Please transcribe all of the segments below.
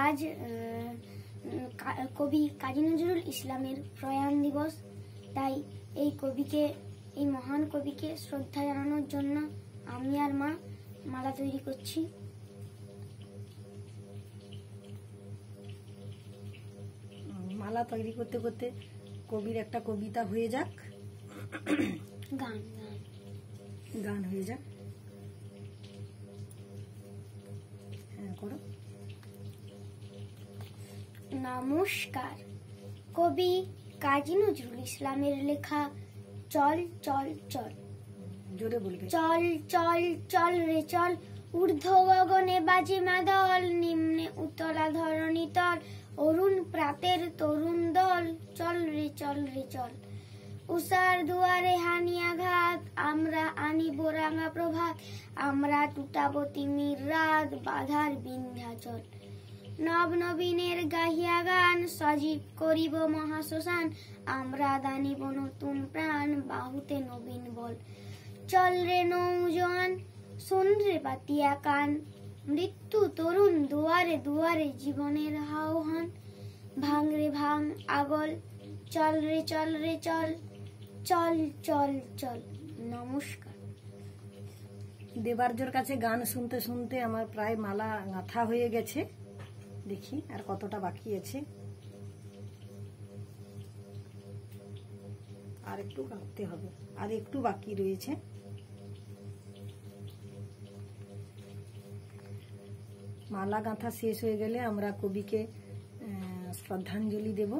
আজ কবি কাজী নজরুল ইসলামের প্রয়াণ দিবস। তাই এই মহান কবিকে শ্রদ্ধা জানানোর জন্য আমি আর মা মালা তৈরি করছি। মালা তৈরি করতে করতে কবির একটা কবিতা হয়ে যাক, গান হয়ে যাক। হ্যাঁ, করো। নমস্কার। কবি কাজী নজরুল ইসলামের লেখা চল চল চল। জোরে বলবে। চল চল চল রে চল, ঊর্ধ্ব গগনে বাজে মাদল, নিম্নে উতলা ধরণী তল, অরুণ প্রাতের তরুণ দল। চল রে চল রে চল, উষার দুয়ারে হানি আঘাত, আমরা আনিব রাঙা প্রভাত, আমরা টুটাব তিমির রাত, বাধার বিন্ধ্যাচল। নব নবীনের গাহিয়া গান, সজীব করিব মহাশ্মশান, আমরা দানিব নতুন প্রাণ, বাহুতে নবীন বল। চল রে নৌজওয়ান, শোন রে পাতিয়া কান, মৃত্যু তরুণ দুয়ারে দুয়ারে জীবনের আহ্বান। ভাঙ রে ভাঙ আগল, চল রে চল রে চল, চল চল চল। নমস্কার। দেবার্যর কাছে গান শুনতে শুনতে আমার প্রায় মালা গাঁথা হয়ে গেছে। দেখি আর কতটা বাকি আছে। আর একটু গাঁথতে হবে, আর একটু বাকি রয়েছে। মালা গাঁথা শেষ হয়ে গেলে আমরা কবিকে শ্রদ্ধাঞ্জলি দেব।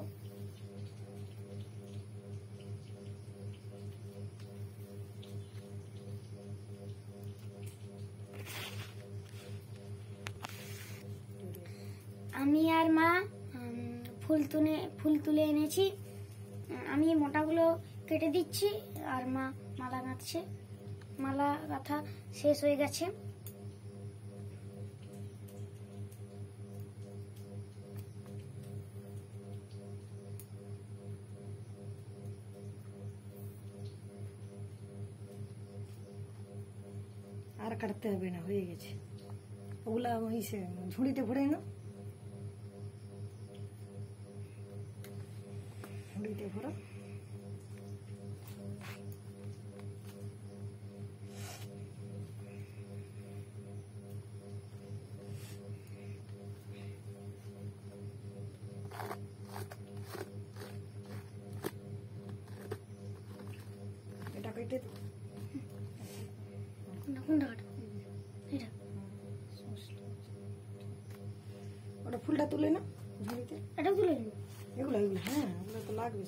আমি আর মা ফুল তুলে এনেছি। আমি মোটাগুলো কেটে দিচ্ছি আর মা মালা গাঁথছে। মালা গাঁথা শেষ হয়ে গেছে। আর কাটতে হবে না, হয়ে গেছে। ওগুলা ঝুড়িতে ভরে না, ঝুড়িতে ভরো। এটা কেটে ওটা ফুলটা তুলে না ঝুড়িতে। এটা তুলে নিন। এগুলো হ্যাঁ, এগুলো তো লাগবে।